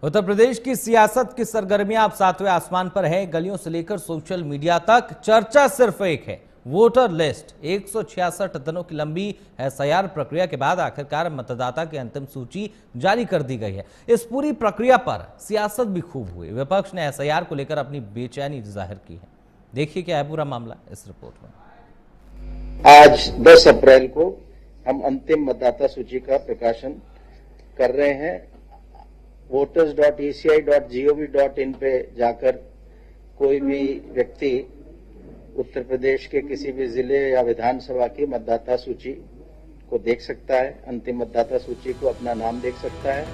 उत्तर प्रदेश की सियासत की सरगर्मियां अब सातवें आसमान पर है। गलियों से लेकर सोशल मीडिया तक चर्चा सिर्फ एक है, वोटर लिस्ट। 166 दिनों की लंबी एसआईआर प्रक्रिया के बाद आखिरकार मतदाता की अंतिम सूची जारी कर दी गई है। इस पूरी प्रक्रिया पर सियासत भी खूब हुई। विपक्ष ने एसआईआर को लेकर अपनी बेचैनी जाहिर की है। देखिए क्या है पूरा मामला इस रिपोर्ट में। आज 10 अप्रैल को हम अंतिम मतदाता सूची का प्रकाशन कर रहे हैं। voters.eci.gov.in पे जाकर कोई भी व्यक्ति उत्तर प्रदेश के किसी भी जिले या विधानसभा की मतदाता सूची को देख सकता है, अंतिम मतदाता सूची को अपना नाम देख सकता है।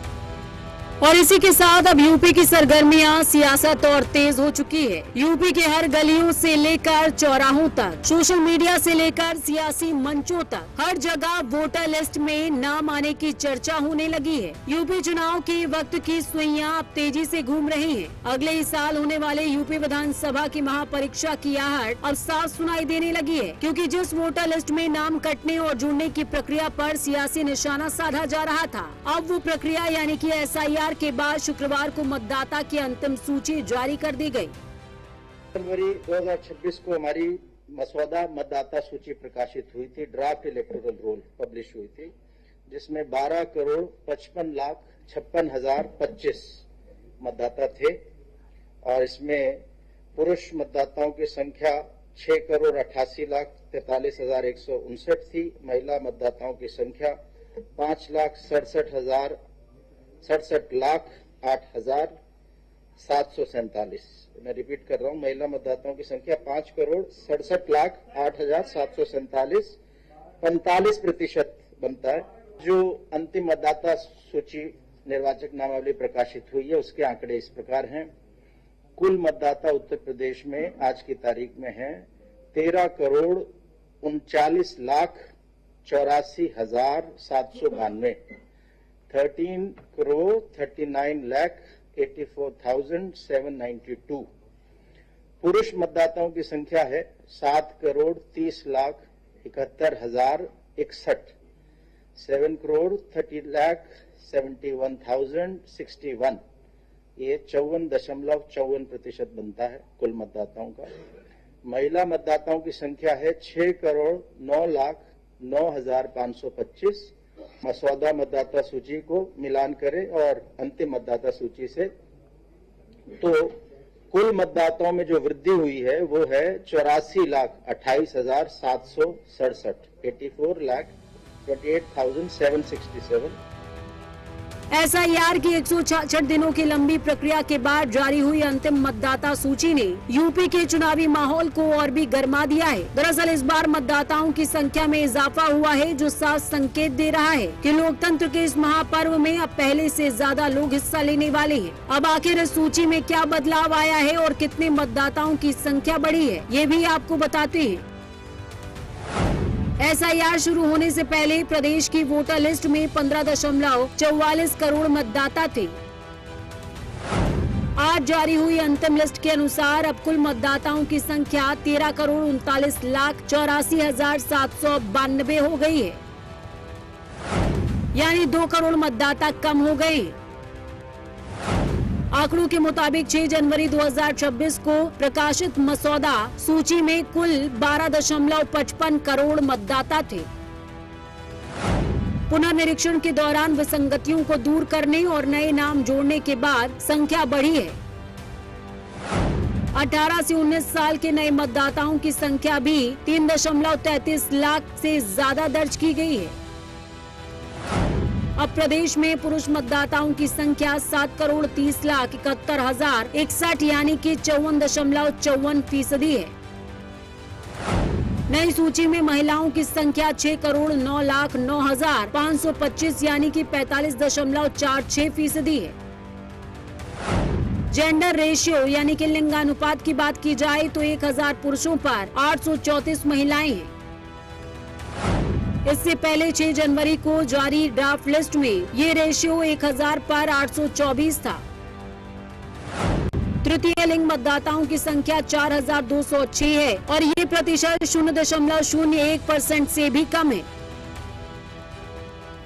और इसी के साथ अब यूपी की सरगर्मियां सियासत और तेज हो चुकी है। यूपी के हर गलियों से लेकर चौराहों तक, सोशल मीडिया से लेकर सियासी मंचों तक, हर जगह वोटर लिस्ट में नाम आने की चर्चा होने लगी है। यूपी चुनाव के वक्त की सुइयां अब तेजी से घूम रही हैं। अगले ही साल होने वाले यूपी विधानसभा की महापरीक्षा की आहट अब साफ सुनाई देने लगी है, क्योंकि जिस वोटर लिस्ट में नाम कटने और जुड़ने की प्रक्रिया पर सियासी निशाना साधा जा रहा था, अब वो प्रक्रिया यानी कि एसआईआर के बाद शुक्रवार को मतदाता की अंतिम सूची जारी कर दी गई। जनवरी 2026 को हमारी मसौदा मतदाता सूची प्रकाशित हुई थी, ड्राफ्ट इलेक्टोरल रोल पब्लिश हुई थी, जिसमें 12,55,56,025 मतदाता थे और इसमें पुरुष मतदाताओं की संख्या 6,88,43,159 थी। महिला मतदाताओं की संख्या 5,67,08,747। मैं रिपीट कर रहा हूं, महिला मतदाताओं की संख्या 5,67,08,747, 45% बनता है। जो अंतिम मतदाता सूची निर्वाचक नामावली प्रकाशित हुई है उसके आंकड़े इस प्रकार हैं। कुल मतदाता उत्तर प्रदेश में आज की तारीख में है 13,39,84,792। 13,39,84,792। पुरुष मतदाताओं की संख्या है 7,30,71,061। 7,30,71,061। ये 54.54% बनता है कुल मतदाताओं का। महिला मतदाताओं की संख्या है 6,09,09,525। मसौदा मतदाता सूची को मिलान करें और अंतिम मतदाता सूची से, तो कुल मतदाताओं में जो वृद्धि हुई है वो है 84,28,767। 84,28,767। एसआईआर की 166 दिनों की लंबी प्रक्रिया के बाद जारी हुई अंतिम मतदाता सूची ने यूपी के चुनावी माहौल को और भी गर्मा दिया है। दरअसल इस बार मतदाताओं की संख्या में इजाफा हुआ है, जो साफ संकेत दे रहा है कि लोकतंत्र के इस महापर्व में अब पहले से ज्यादा लोग हिस्सा लेने वाले हैं। अब आखिर इस सूची में क्या बदलाव आया है और कितने मतदाताओं की संख्या बढ़ी है, ये भी आपको बताते हैं। एसआईआर शुरू होने से पहले प्रदेश की वोटर लिस्ट में 15.44 करोड़ मतदाता थे। आज जारी हुई अंतिम लिस्ट के अनुसार अब कुल मतदाताओं की संख्या 13,39,84,792 हो गई है, यानी 2 करोड़ मतदाता कम हो गए। आंकड़ों के मुताबिक 6 जनवरी 2026 को प्रकाशित मसौदा सूची में कुल 12.55 करोड़ मतदाता थे। पुनर्निरीक्षण के दौरान विसंगतियों को दूर करने और नए नाम जोड़ने के बाद संख्या बढ़ी है। 18 से 19 साल के नए मतदाताओं की संख्या भी 3.33 लाख से ज्यादा दर्ज की गई है। अब प्रदेश में पुरुष मतदाताओं की संख्या 7,30,71,061 यानी कि 54.54% है। नई सूची में महिलाओं की संख्या 6,09,09,525 यानी कि 45.46% है। जेंडर रेशियो यानी कि लिंगानुपात की बात की जाए तो 1000 पुरुषों पर 834 महिलाएं हैं। इससे पहले 6 जनवरी को जारी ड्राफ्ट लिस्ट में ये रेशियो 1000 पर 824 था। तृतीय लिंग मतदाताओं की संख्या 4,206 है और ये प्रतिशत 0.01% से भी कम है।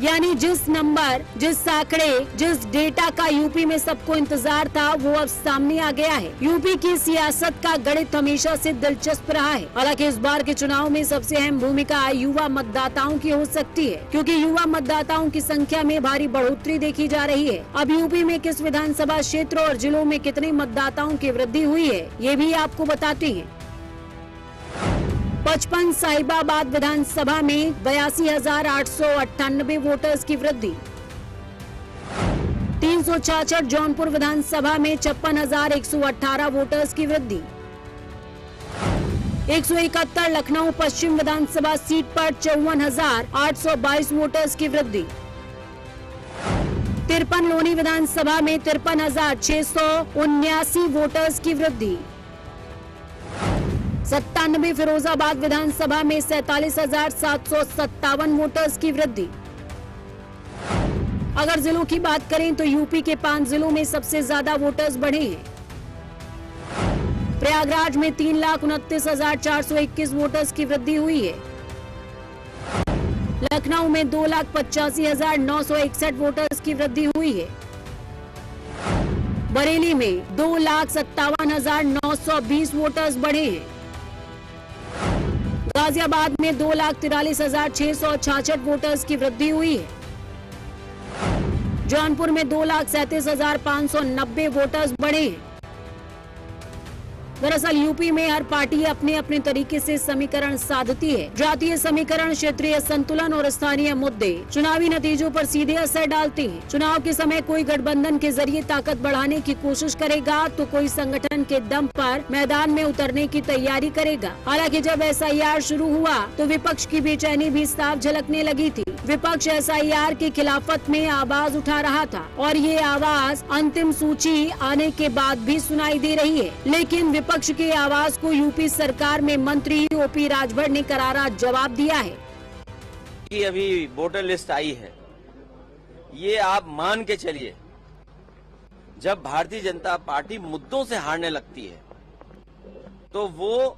यानी जिस नंबर, जिस आंकड़े, जिस डेटा का यूपी में सबको इंतजार था वो अब सामने आ गया है। यूपी की सियासत का गणित हमेशा से दिलचस्प रहा है। हालांकि इस बार के चुनाव में सबसे अहम भूमिका युवा मतदाताओं की हो सकती है, क्योंकि युवा मतदाताओं की संख्या में भारी बढ़ोतरी देखी जा रही है। अब यूपी में किस विधानसभा क्षेत्र और जिलों में कितने मतदाताओं की वृद्धि हुई है, ये भी आपको बताते हैं। 55 साहिबाबाद विधानसभा में 82,898 वोटर्स की वृद्धि। 366 जौनपुर विधानसभा में 56,118 वोटर्स की वृद्धि। 171 लखनऊ पश्चिम विधानसभा सीट पर 54,822 वोटर्स की वृद्धि। 53 लोनी विधानसभा में 53,679 वोटर्स की वृद्धि। 97 फिरोजाबाद विधानसभा में 47,757 वोटर्स की वृद्धि। अगर जिलों की बात करें तो यूपी के 5 जिलों में सबसे ज्यादा वोटर्स बढ़े हैं। प्रयागराज में 3,29,421 वोटर्स की वृद्धि हुई है। लखनऊ में 2,85,961 वोटर्स की वृद्धि हुई है। बरेली में 2,57,920 वोटर्स बढ़े हैं। गाजियाबाद में 2,43,666 वोटर्स की वृद्धि हुई है। जौनपुर में 2,37,590 वोटर्स बढ़े हैं। दरअसल यूपी में हर पार्टी अपने अपने तरीके से समीकरण साधती है। जातीय समीकरण, क्षेत्रीय संतुलन और स्थानीय मुद्दे चुनावी नतीजों पर सीधे असर डालते हैं। चुनाव के समय कोई गठबंधन के जरिए ताकत बढ़ाने की कोशिश करेगा तो कोई संगठन के दम पर मैदान में उतरने की तैयारी करेगा। हालांकि जब SIR शुरू हुआ तो विपक्ष की बेचैनी भी साफ झलकने लगी थी। विपक्ष SIR की खिलाफत में आवाज उठा रहा था और ये आवाज अंतिम सूची आने के बाद भी सुनाई दे रही है। लेकिन विपक्ष की आवाज को यूपी सरकार में मंत्री OP राजभर ने करारा जवाब दिया है कि अभी वोटर लिस्ट आई है, ये आप मान के चलिए, जब भारतीय जनता पार्टी मुद्दों से हारने लगती है तो वो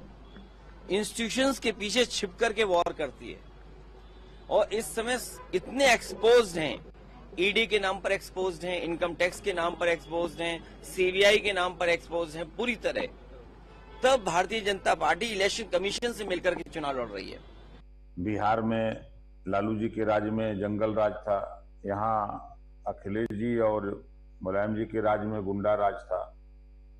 इंस्टीट्यूशंस के पीछे छिप करके वॉर करती है। और इस समय इतने एक्सपोज्ड हैं, ED के नाम पर एक्सपोज्ड हैं, इनकम टैक्स के नाम पर एक्सपोज्ड हैं, CBI के नाम पर एक्सपोज्ड हैं पूरी तरह। तब Bharatiya Janata party election commission से मिलकर के चुनाव लड़ रही है। बिहार में लालू जी के राज में जंगल राज था, यहाँ अखिलेश जी और मुलायम जी के राज में गुंडा राज था।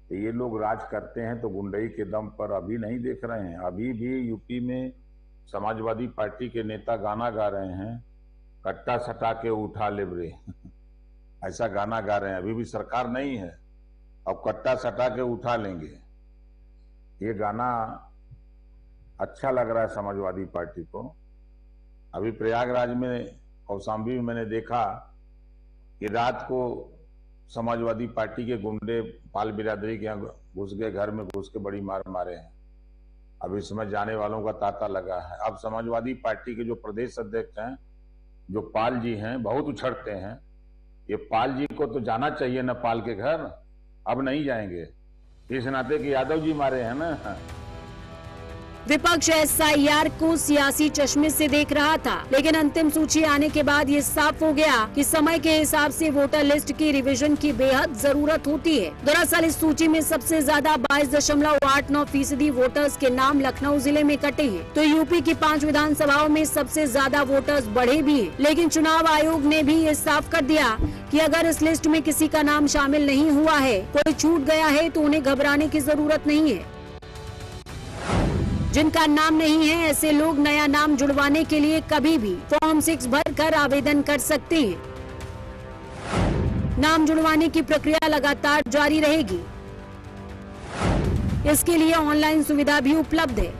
तो ये लोग राज करते हैं तो गुंडई के दम पर अभी नहीं देख रहे हैं। अभी भी यूपी में समाजवादी पार्टी के नेता गाना गा रहे हैं, कट्टा सटा के उठा ले बरे ऐसा गाना गा रहे हैं। अभी भी सरकार नहीं है, अब कट्टा सटा के उठा लेंगे। ये गाना अच्छा लग रहा है समाजवादी पार्टी को। अभी प्रयागराज में कौशाम्बी में मैंने देखा कि रात को समाजवादी पार्टी के गुंडे पाल बिरादरी के यहाँ घुस गए, घर में घुस के बड़ी मार मारे हैं। अब इस समय जाने वालों का तांता लगा है। अब समाजवादी पार्टी के जो प्रदेश अध्यक्ष हैं, जो पाल जी हैं, बहुत उछड़ते हैं। ये पाल जी को तो जाना चाहिए न पाल के घर, अब नहीं जाएंगे इस नाते कि यादव जी मारे हैं ना। विपक्ष SIR को सियासी चश्मे से देख रहा था, लेकिन अंतिम सूची आने के बाद ये साफ हो गया कि समय के हिसाब से वोटर लिस्ट की रिवीजन की बेहद जरूरत होती है। दरअसल इस सूची में सबसे ज्यादा 22.89% वोटर्स के नाम लखनऊ जिले में कटे हैं, तो यूपी की 5 विधानसभाओं में सबसे ज्यादा वोटर्स बढ़े भी हैं। लेकिन चुनाव आयोग ने भी ये साफ कर दिया कि अगर इस लिस्ट में किसी का नाम शामिल नहीं हुआ है, कोई छूट गया है, तो उन्हें घबराने की जरूरत नहीं है। जिनका नाम नहीं है, ऐसे लोग नया नाम जुड़वाने के लिए कभी भी फॉर्म 6 भरकर आवेदन कर सकते हैं। नाम जुड़वाने की प्रक्रिया लगातार जारी रहेगी। इसके लिए ऑनलाइन सुविधा भी उपलब्ध है।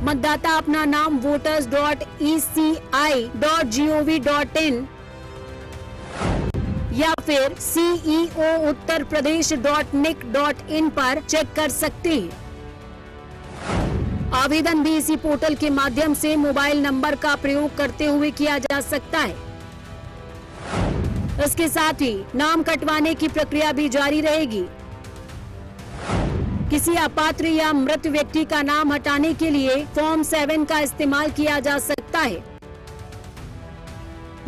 मतदाता अपना नाम voters.eci.gov.in या फिर ceouttarpradesh.nic.in पर चेक कर सकते हैं। आवेदन भी इसी पोर्टल के माध्यम से मोबाइल नंबर का प्रयोग करते हुए किया जा सकता है। इसके साथ ही नाम कटवाने की प्रक्रिया भी जारी रहेगी। किसी अपात्र या मृत व्यक्ति का नाम हटाने के लिए फॉर्म 7 का इस्तेमाल किया जा सकता है।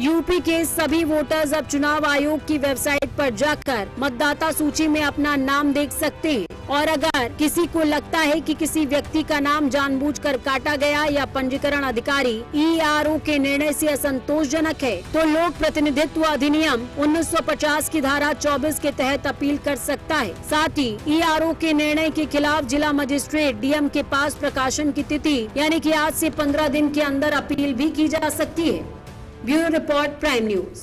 यूपी के सभी वोटर्स अब चुनाव आयोग की वेबसाइट पर जाकर मतदाता सूची में अपना नाम देख सकते हैं और अगर किसी को लगता है कि किसी व्यक्ति का नाम जानबूझकर काटा गया या पंजीकरण अधिकारी ERO के निर्णय से असंतोषजनक है तो लोक प्रतिनिधित्व अधिनियम 1950 की धारा 24 के तहत अपील कर सकता है। साथ ही ERO के निर्णय के खिलाफ जिला मजिस्ट्रेट DM के पास प्रकाशन की तिथि यानी कि आज से 15 दिन के अंदर अपील भी की जा सकती है। Bureau report, prime news.